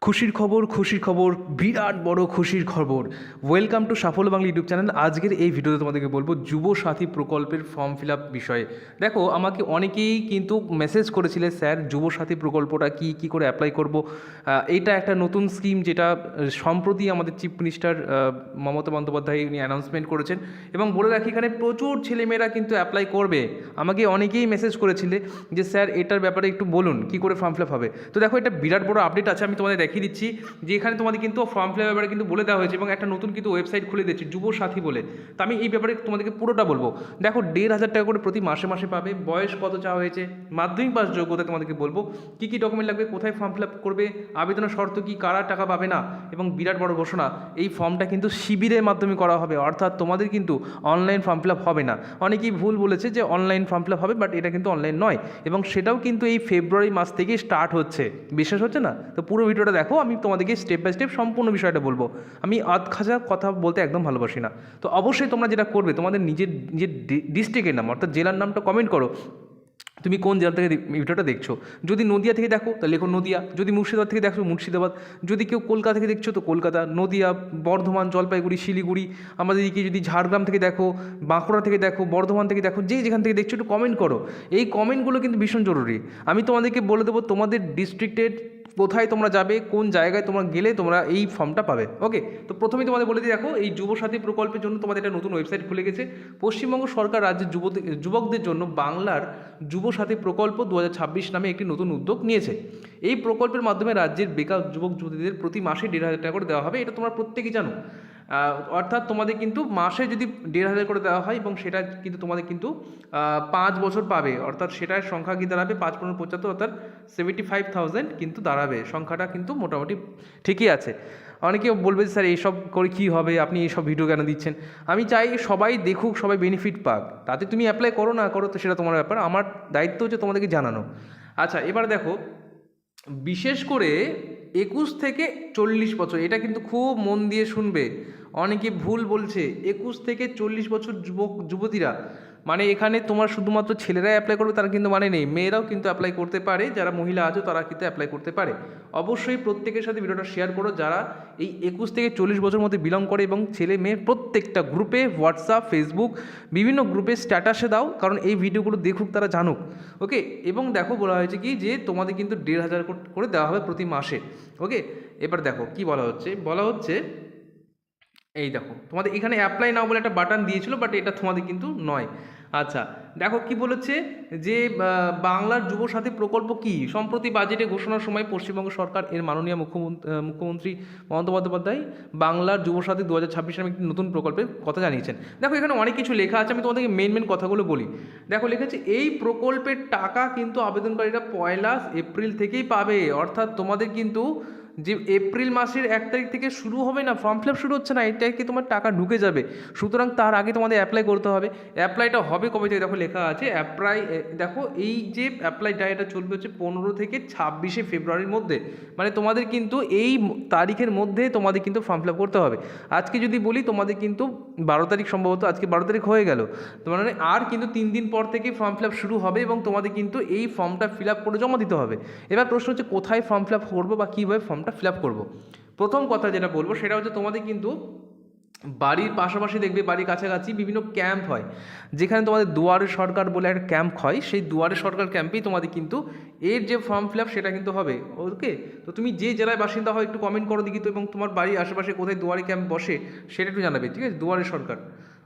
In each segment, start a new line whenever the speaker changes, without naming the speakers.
খুশির খবর, বিরাট বড় খুশির খবর। ওয়েলকাম টু সাফল্য বাংলা ইউটিউব চ্যানেল। আজকের এই ভিডিওতে তোমাদেরকে বলবো যুব সাথী প্রকল্পের ফর্ম ফিল আপ বিষয়ে। দেখো, আমাকে অনেকেই কিন্তু মেসেজ করেছিলে, স্যার যুব সাথী প্রকল্পটা কী করে অ্যাপ্লাই করব। এইটা একটা নতুন স্কিম যেটা সম্প্রতি আমাদের চিফ মিনিস্টার মমতা বন্দ্যোপাধ্যায় উনি অ্যানাউন্সমেন্ট করেছেন, এবং বলে রাখি এখানে প্রচুর ছেলেমেয়েরা কিন্তু অ্যাপ্লাই করবে। আমাকে অনেকেই মেসেজ করেছিলে যে স্যার এটার ব্যাপারে একটু বলুন কী করে ফর্ম ফিল আপ হবে। তো দেখো, এটা বিরাট বড় আপডেট আছে, আমি তোমাদের দেখিয়ে দিচ্ছি যে এখানে তোমাদের কিন্তু ফর্ম ফিল আপ ব্যাপারে কিন্তু বলে দেওয়া হয়েছে, এবং একটা নতুন কিন্তু ওয়েবসাইট খুলে দিচ্ছি যুব সাথী বলে। তো আমি এই ব্যাপারে তোমাদেরকে পুরোটা বলবো। দেখো, 1,500 টাকা করে প্রতি মাসে মাসে পাবে। বয়স কত চাওয়া হয়েছে, মাধ্যমিক পাস যোগ্যতা তোমাদেরকে বলবো, কী কী ডকুমেন্ট লাগবে, কোথায় ফর্ম ফিল আপ করবে, আবেদনের শর্ত কী, কারা টাকা পাবে না, এবং বিরাট বড় ঘোষণা, এই ফর্মটা কিন্তু শিবিরের মাধ্যমে করা হবে, অর্থাৎ তোমাদের কিন্তু অনলাইন ফর্ম ফিল আপ হবে না। অনেকেই ভুল বলেছে যে অনলাইন ফর্ম ফিল আপ হবে, বাট এটা কিন্তু অনলাইন নয়, এবং সেটাও কিন্তু এই ফেব্রুয়ারি মাস থেকেই স্টার্ট হচ্ছে। বিশ্বাস হচ্ছে না? তো পুরো ভিডিওটা দেখো, আমি তোমাদেরকে স্টেপ বাই স্টেপ সম্পূর্ণ বিষয়টা বলবো। আমি আধখাজা কথা বলতে একদম ভালোবাসি না। তো অবশ্যই তোমরা যেটা করবে, তোমাদের নিজের নিজের ডিস্ট্রিক্টের নাম অর্থাৎ জেলার নামটা কমেন্ট করো। তুমি কোন জেলা থেকে ভিডিওটা দেখছো। যদি নদিয়া থেকে দেখো তাহলে লেখো নদিয়া, যদি মুর্শিদাবাদ থেকে দেখছো মুর্শিদাবাদ, যদি কেউ কলকাতা থেকে দেখছো তো কলকাতা, নদিয়া, বর্ধমান, জলপাইগুড়ি, শিলিগুড়ি। আমাদের এদিকে যদি ঝাড়গ্রাম থেকে দেখো, বাঁকুড়া থেকে দেখো, বর্ধমান থেকে দেখো, যেখান থেকে দেখছো একটু কমেন্ট করো। এই কমেন্টগুলো কিন্তু ভীষণ জরুরি। আমি তোমাদেরকে বলে দেবো তোমাদের ডিস্ট্রিক্টের কোথায় তোমরা যাবে, কোন জায়গায় তোমরা গেলে তোমরা এই ফর্মটা পাবে। ওকে, তো প্রথমেই তোমাদের বলে দিই, দেখো এই যুবসাথী প্রকল্পের জন্য তোমাদের একটা নতুন ওয়েবসাইট খুলে গেছে। পশ্চিমবঙ্গ সরকার রাজ্যের যুবকদের জন্য বাংলার যুবসাথী প্রকল্প 2026 নামে একটি নতুন উদ্যোগ নিয়েছে। এই প্রকল্পের মাধ্যমে রাজ্যের বেকার যুবক যুবতীদের প্রতি মাসে 1,500 টাকা করে দেওয়া হবে। এটা তোমরা প্রত্যেকেই জানো। অর্থাৎ তোমাদের কিন্তু মাসে যদি 1,500 করে দেওয়া হয়, এবং সেটা কিন্তু তোমাদের কিন্তু 5 বছর পাবে, অর্থাৎ সেটার সংখ্যা কি দাঁড়াবে 5×5=75, অর্থাৎ 75,000 কিন্তু দাঁড়াবে। সংখ্যাটা কিন্তু মোটামুটি ঠিকই আছে। অনেকে বলবে স্যার এইসব করে কী হবে, আপনি এইসব ভিডিও কেন দিচ্ছেন। আমি চাই সবাই দেখুক, সবাই বেনিফিট পাক। তাতে তুমি অ্যাপ্লাই করো না করো তো সেটা তোমার ব্যাপার, আমার দায়িত্ব হচ্ছে তোমাদেরকে জানানো। আচ্ছা, এবার দেখো, বিশেষ করে 21 থেকে 40 বছর, এটা কিন্তু খুব মন দিয়ে শুনবে। অনেকে ভুল বলছে, 21 থেকে 40 বছর যুবক যুবতীরা, মানে এখানে তোমার শুধুমাত্র ছেলেরাই অ্যাপ্লাই করবে তার কিন্তু মানে নেই, মেয়েরাও কিন্তু অ্যাপ্লাই করতে পারে। যারা মহিলা আছো তারা কিন্তু অ্যাপ্লাই করতে পারে। অবশ্যই প্রত্যেকের সাথে ভিডিওটা শেয়ার করো যারা এই 21 থেকে 40 বছর মধ্যে বিলং করে, এবং ছেলে মেয়ে প্রত্যেকটা গ্রুপে, হোয়াটসঅ্যাপ, ফেসবুক, বিভিন্ন গ্রুপে স্ট্যাটাসে দাও, কারণ এই ভিডিওগুলো দেখুক, তারা জানুক। ওকে, এবং দেখো বলা হয়েছে কি যে তোমাদের কিন্তু 1,500 করে দেওয়া হবে প্রতি মাসে। ওকে, এবার দেখো কি বলা হচ্ছে এই দেখো, তোমাদের এখানে অ্যাপ্লাই নাও বলে একটা বাটন দিয়েছিল, বাট এটা তোমাদের কিন্তু নয়। আচ্ছা, দেখো কি বলেছে যে বাংলার যুব সাথী প্রকল্প কি। সম্প্রতি বাজেটে ঘোষণার সময় পশ্চিমবঙ্গ সরকার এর মাননীয় মুখ্যমন্ত্রী মমতা বন্দ্যোপাধ্যায় বাংলার যুব সাথী 2026 নামে একটি নতুন প্রকল্পের কথা জানিয়েছেন। দেখো, এখানে অনেক কিছু লেখা আছে, আমি তোমাদেরকে মেন কথাগুলো বলি। দেখো, লেখা আছে এই প্রকল্পের টাকা কিন্তু আবেদনকারীরা 1 এপ্রিল থেকেই পাবে। অর্থাৎ তোমাদের কিন্তু যে এপ্রিল মাসের 1 তারিখ থেকে শুরু হবে না, ফর্ম ফিল আপ শুরু হচ্ছে না, এটাই কি তোমার টাকা ঢুকে যাবে। সুতরাং তার আগে তোমাদের অ্যাপ্লাই করতে হবে। অ্যাপ্লাইটা হবে কবে থেকে, দেখো লেখা আছে অ্যাপ্লাই, দেখো এই যে অ্যাপ্লাইটা এটা চলবে হচ্ছে 15 থেকে 26 ফেব্রুয়ারির মধ্যে। মানে তোমাদের কিন্তু এই তারিখের মধ্যে তোমাদের কিন্তু ফর্ম ফিল আপ করতে হবে। আজকে যদি বলি তোমাদের কিন্তু 12 তারিখ, সম্ভবত আজকে 12 তারিখ হয়ে গেল, তোমার মানে আর কিন্তু 3 দিন পর থেকে ফর্ম ফিল আপ শুরু হবে, এবং তোমাদের কিন্তু এই ফর্মটা ফিল আপ করে জমা দিতে হবে। এবার প্রশ্ন হচ্ছে কোথায় ফর্ম ফিল আপ করবো বা কীভাবে ফর্মটা ফিল আপ করবো। প্রথম কথা যেটা বলবো সেটা হচ্ছে তোমাদের কিন্তু বাড়ির পাশাপাশি দেখবে, বাড়ির কাছাকাছি বিভিন্ন ক্যাম্প হয়, যেখানে তোমাদের দুয়ারে সরকার বলে একটা ক্যাম্প হয়, সেই দুয়ারে সরকার ক্যাম্পেই তোমাদের কিন্তু এর যে ফর্ম ফিল আপ সেটা কিন্তু হবে। ওকে, তো তুমি যে জেলায় বাসিন্দা হয় একটু কমেন্ট করো দেখি তো, এবং তোমার বাড়ির আশেপাশে কোথায় দুয়ারে ক্যাম্প বসে সেটা একটু জানাবে, ঠিক আছে। দুয়ারে সরকার,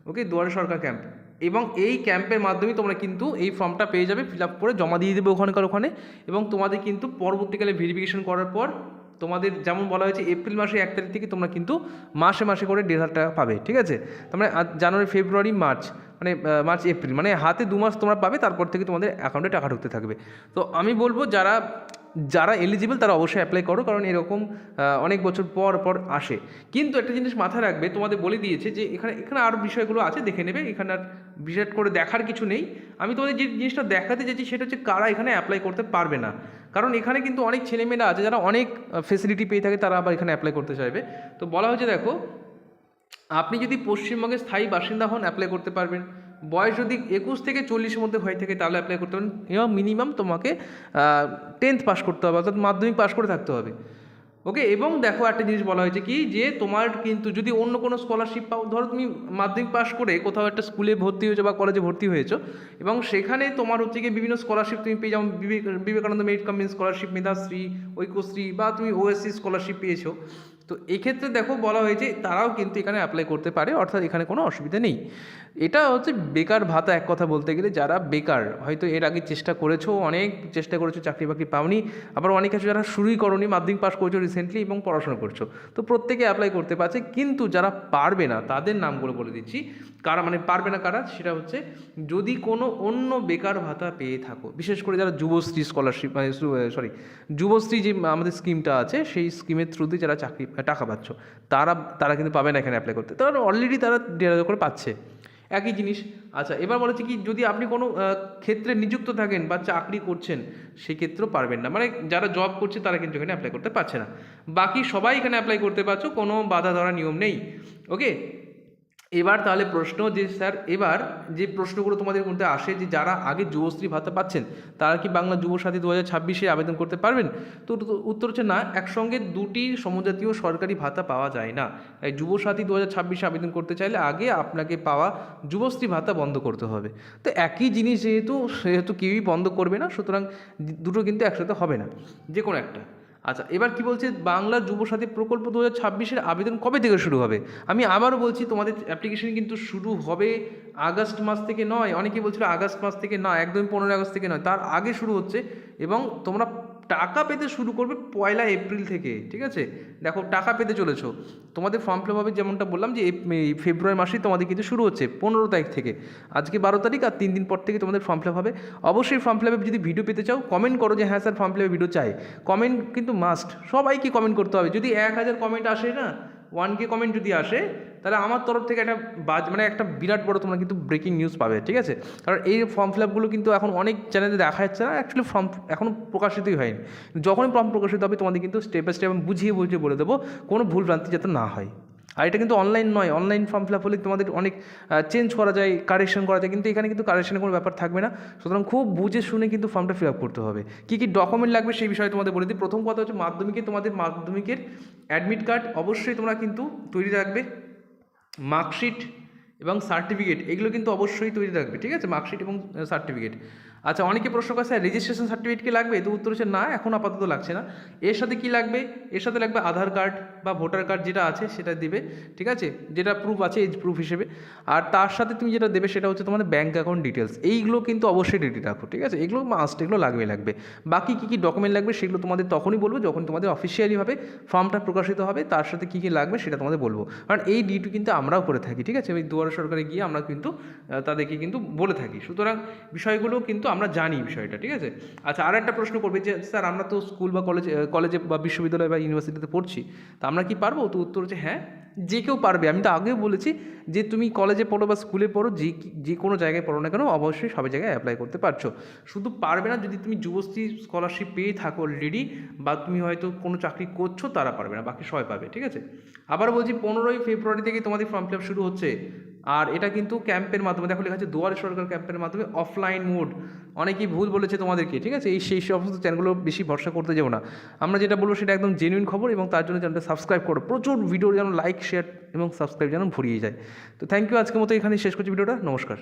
ওকে, দুয়ারে সরকার ক্যাম্প, এবং এই ক্যাম্পের মাধ্যমে তোমরা কিন্তু এই ফর্মটা পেয়ে যাবে, ফিল আপ করে জমা দিয়ে দেবে ওখানে, এবং তোমাদের কিন্তু পরবর্তীকালে ভেরিফিকেশন করার পর তোমাদের যেমন বলা হয়েছে এপ্রিল মাসে 1 তারিখ থেকে তোমরা কিন্তু মাসে মাসে করে 1,500 টাকা পাবে, ঠিক আছে। তার মানে জানুয়ারি, ফেব্রুয়ারি, মার্চ, মানে মার্চ, এপ্রিল, মানে হাতে 2 মাস তোমরা পাবে, তারপর থেকে তোমাদের অ্যাকাউন্টে টাকা ঢুকতে থাকবে। তো আমি বলবো যারা এলিজিবল তারা অবশ্যই অ্যাপ্লাই করো, কারণ এরকম অনেক বছর পর আসে। কিন্তু একটা জিনিস মাথায় রাখবে, তোমাদের বলে দিয়েছে যে এখানে আরও বিষয়গুলো আছে, দেখে নেবে, এখানে আর বিশেষ করে দেখার কিছু নেই। আমি তোমাদের যে জিনিসটা দেখাতে চাইছি সেটা হচ্ছে কারা এখানে অ্যাপ্লাই করতে পারবে না, কারণ এখানে কিন্তু অনেক ছেলেমেয়েরা আছে যারা অনেক ফেসিলিটি পেয়ে থাকে, তারা আবার এখানে অ্যাপ্লাই করতে চাইবে। তো বলা হয়েছে, দেখো আপনি যদি পশ্চিমবঙ্গের স্থায়ী বাসিন্দা হন অ্যাপ্লাই করতে পারবেন। বয়স যদি 21 থেকে 40-এর মধ্যে হয়ে থাকে তাহলে অ্যাপ্লাই করতে পারেন, এবং মিনিমাম তোমাকে 10th পাস করতে হবে, অর্থাৎ মাধ্যমিক পাস করে থাকতে হবে। ওকে। এবং দেখো একটা জিনিস বলা হয়েছে কি, যে তোমার কিন্তু যদি অন্য কোনো স্কলারশিপ পাও, ধরো তুমি মাধ্যমিক পাস করে কোথাও একটা স্কুলে ভর্তি হয়েছো বা কলেজে ভর্তি হয়েছো, এবং সেখানে তোমার হচ্ছে কি বিভিন্ন স্কলারশিপ তুমি পেয়ে, যেমন Vivekananda merit coming scholarship, Medhashree, Aikyashree, বা তুমি ওএসসি স্কলারশিপ পেয়েছো, তো এক্ষেত্রে দেখো বলা হয়েছে তারাও কিন্তু এখানে অ্যাপ্লাই করতে পারে, অর্থাৎ এখানে কোনো অসুবিধা নেই। এটা হচ্ছে বেকার ভাতা, এক কথা বলতে গেলে যারা বেকার, হয়তো এর আগে চেষ্টা করেছো, অনেক চেষ্টা করেছো, চাকরি বাকরি পাওনি, আবার অনেক কিছু যারা শুরুই করনি, মাধ্যমিক পাস করেছো রিসেন্টলি এবং পড়াশোনা করছো, তো প্রত্যেকে অ্যাপ্লাই করতে পারছে। কিন্তু যারা পারবে না তাদের নামগুলো বলে দিচ্ছি, কারা মানে পারবে না কারা, সেটা হচ্ছে যদি কোনো অন্য বেকার ভাতা পেয়ে থাকো, বিশেষ করে যারা যুবশ্রী স্কলারশিপ, যুবশ্রী যে আমাদের স্কিমটা আছে, সেই স্কিমের থ্রুতে যারা চাকরি টাকা পাচ্ছ, তারা কিন্তু পাবে না এখানে অ্যাপ্লাই করতে, তারা অলরেডি তারা 1,500 করে পাচ্ছে, একই জিনিস। আচ্ছা, এবার বলেছে কি, যদি আপনি কোনো ক্ষেত্রে নিযুক্ত থাকেন বা চাকরি করছেন, সেক্ষেত্রেও পারবেন না, মানে যারা জব করছে তারা কিন্তু এখানে অ্যাপ্লাই করতে পারছে না, বাকি সবাই এখানে অ্যাপ্লাই করতে পারছো, কোনো বাধা ধরা নিয়ম নেই। ওকে। এবার তাহলে প্রশ্ন, যে স্যার এবার যে প্রশ্নগুলো তোমাদের মধ্যে আসে, যে যারা আগে যুবশ্রী ভাতা পাচ্ছেন তারা কি বাংলা যুবসাথী 2026-এ আবেদন করতে পারবেন? তো উত্তর হচ্ছে না, একসঙ্গে দুটি সমজাতীয় সরকারি ভাতা পাওয়া যায় না। তাই যুবসাথী 2026-এ আবেদন করতে চাইলে আগে আপনাকে পাওয়া যুবশ্রী ভাতা বন্ধ করতে হবে। তো একই জিনিস সেহেতু কেউই বন্ধ করবে না, সুতরাং দুটো কিন্তু একসাথে হবে না, যে কোনো একটা। আচ্ছা, এবার কি বলছে, বাংলা যুবসাথী প্রকল্প 2026-এর আবেদন কবে থেকে শুরু হবে? আমি আবারও বলছি, তোমাদের অ্যাপ্লিকেশন কিন্তু শুরু হবে আগস্ট মাস থেকে নয়, অনেকেই বলছিল আগস্ট মাস থেকে, না, একদমই 15 আগস্ট থেকে নয়, তার আগে শুরু হচ্ছে, এবং তোমরা টাকা পেতে শুরু করবে 1 এপ্রিল থেকে, ঠিক আছে? দেখো, টাকা পেতে চলেছো, তোমাদের ফর্ম ফিল আপ হবে, যেমনটা বললাম যে এই ফেব্রুয়ারি মাসেই তোমাদের কিন্তু শুরু হচ্ছে 15 তারিখ থেকে, আজকে 12 তারিখ, আর 3 দিন পর থেকে তোমাদের ফর্ম ফিল আপ হবে। অবশ্যই ফর্ম ফিল আপে যদি ভিডিও পেতে চাও, কমেন্ট করো যে হ্যাঁ স্যার ফর্ম ফিল আপে ভিডিও চাই, কমেন্ট কিন্তু মাস্ট, সবাইকে কমেন্ট করতে হবে। যদি 1000 কমেন্ট আসে না, 1K কমেন্ট যদি আসে, তাহলে আমার তরফ থেকে একটা মানে একটা বিরাট বড় তোমরা কিন্তু ব্রেকিং নিউজ পাবে, ঠিক আছে? কারণ এই ফর্ম ফিল আপগুলো কিন্তু এখন অনেক চ্যানেলে দেখা যাচ্ছে না, অ্যাকচুয়ালি ফর্ম এখনও প্রকাশিতই হয়নি। যখনই ফর্ম প্রকাশিত হবে তোমাদের কিন্তু স্টেপ বাই স্টেপ আমি বুঝিয়ে বলে দেবো, কোনো ভুলভ্রান্তি যাতে না হয়। আর এটা কিন্তু অনলাইন নয়, অনলাইন ফর্ম ফিল আপ হলে তোমাদের অনেক চেঞ্জ করা যায়, কারেকশন করা যায়, কিন্তু এখানে কিন্তু কারেকশনের কোনো ব্যাপার থাকবে না। সুতরাং খুব বুঝে শুনে কিন্তু ফর্মটা ফিল আপ করতে হবে। কী কী ডকুমেন্ট লাগবে সেই বিষয়ে তোমাদের বলে দিই। প্রথম কথা হচ্ছে, তোমাদের মাধ্যমিকের অ্যাডমিট কার্ড অবশ্যই তোমরা কিন্তু তৈরি রাখবে, মার্কশিট এবং সার্টিফিকেট, এগুলো কিন্তু অবশ্যই তৈরি রাখবে, ঠিক আছে? মার্কশিট এবং সার্টিফিকেট। আচ্ছা, অনেকে প্রশ্ন করে স্যার রেজিস্ট্রেশন সার্টিফিকেট কি লাগবে? তো উত্তর হচ্ছে না, এখন আপাতত লাগছে না। এর সাথে কি লাগবে? এর সাথে লাগবে আধার কার্ড বা ভোটার কার্ড যেটা আছে সেটা দিবে, ঠিক আছে, যেটা প্রুফ আছে এজ প্রুফ হিসেবে। আর তার সাথে তুমি যেটা দেবে সেটা হচ্ছে তোমাদের ব্যাঙ্ক অ্যাকাউন্ট ডিটেলস, এইগুলো কিন্তু অবশ্যই রেডি রাখো, ঠিক আছে? এগুলো মাস্ট, এগুলো লাগবে। বাকি কী কী ডকুমেন্ট লাগবে সেগুলো তোমাদের তখনই বলবো যখন তোমাদের অফিসিয়ালিভাবে ফর্মটা প্রকাশিত হবে, তার সাথে কী কী লাগবে সেটা তোমাদের বলবো। কারণ এই ডিউটি কিন্তু আমরাও করে থাকি, ঠিক আছে? ওই দুয়ারে সরকারে গিয়ে আমরা কিন্তু তাদেরকে কিন্তু বলে থাকি, সুতরাং বিষয়গুলো কিন্তু আমরা জানি বিষয়টা, ঠিক আছে? আচ্ছা, আর একটা প্রশ্ন করবে যে স্যার আমরা তো স্কুল বা কলেজে বা বিশ্ববিদ্যালয় বা ইউনিভার্সিটিতে পড়ছি, তা আমরা কি পারবো? তো উত্তর হচ্ছে হ্যাঁ, যে কেউ পারবে। আমি তো আগেও বলেছি যে তুমি কলেজে পড়ো বা স্কুলে পড়ো, যে কোনো জায়গায় পড়ো না কেন, অবশ্যই সব জায়গায় অ্যাপ্লাই করতে পারছো। শুধু পারবে না যদি তুমি যুবশ্রী স্কলারশিপ পেয়ে থাকো অলরেডি, বা তুমি হয়তো কোনো চাকরি করছো, তারা পারবে না, বাকি সবাই পাবে, ঠিক আছে? আবার বলছি, 15ই ফেব্রুয়ারি থেকে তোমাদের ফর্ম ফিল আপ শুরু হচ্ছে, আর এটা কিন্তু ক্যাম্পের মাধ্যমে, দেখো লেখা আছে দুয়ারে সরকার ক্যাম্পের মাধ্যমে, অফলাইন মোড। অনেকেই ভুল বলেছে তোমাদেরকে, ঠিক আছে? সেই সমস্ত চ্যানেলগুলো বেশি ভরসা করতে যাও না। আমরা যেটা বলবো সেটা একদম জেনুইন খবর, এবং তার জন্য চ্যানেলটা সাবস্ক্রাইব করো, প্রচুর ভিডিও যেন লাইক, শেয়ার এবং সাবস্ক্রাইব যেন ভরিয়ে যায়। তো থ্যাংক ইউ, আজকের মতো এখানেই শেষ করছি ভিডিওটা। নমস্কার।